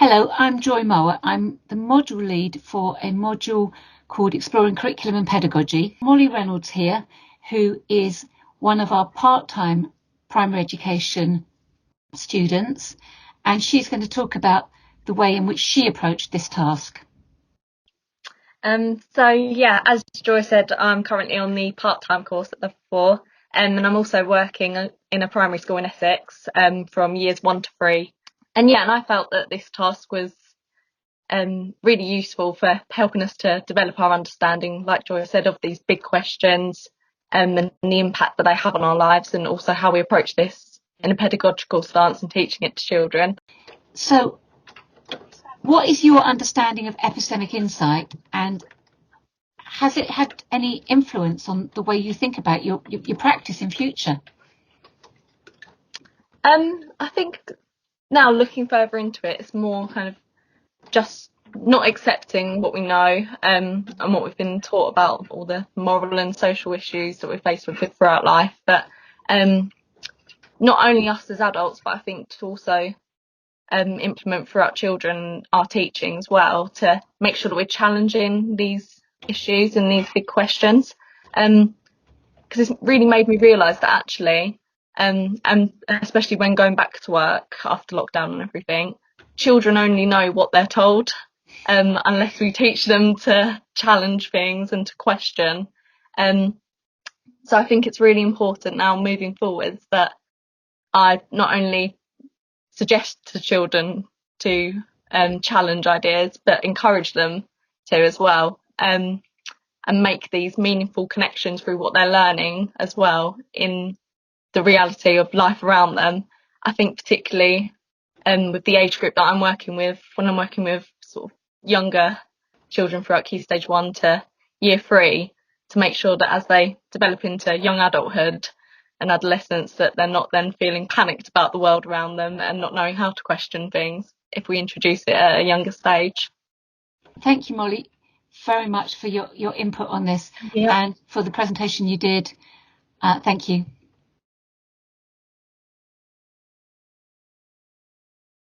Hello, I'm Joy Mower. I'm the module lead for a module called Exploring Curriculum and Pedagogy. Molly Reynolds here, who is one of our part-time primary education students, and she's going to talk about the way in which she approached this task. As Joy said, I'm currently on the part-time course at level 4, and I'm also working in a primary school in Essex from years 1 to 3. And I felt that this task was really useful for helping us to develop our understanding, like Joy said, of these big questions and the impact that they have on our lives, and also how we approach this in a pedagogical stance and teaching it to children. So, what is your understanding of epistemic insight, and has it had any influence on the way you think about your practice in future? I think now, looking further into it, it's more kind of just not accepting what we know and what we've been taught about all the moral and social issues that we're faced with throughout life, but not only us as adults, but I think to also implement throughout children our teaching as well, to make sure that we're challenging these issues and these big questions, because it's really made me realise that actually, and especially when going back to work after lockdown and everything, children only know what they're told, unless we teach them to challenge things and to question. So I think it's really important now moving forwards that I not only suggest to children to challenge ideas, but encourage them to as well, and make these meaningful connections through what they're learning as well in the reality of life around them. I think particularly with the age group that I'm working with, when I'm working with sort of younger children throughout Key Stage 1 to Year 3, to make sure that as they develop into young adulthood and adolescence, that they're not then feeling panicked about the world around them and not knowing how to question things if we introduce it at a younger stage. Thank you, Molly, very much for your input on this and for the presentation you did. Thank you.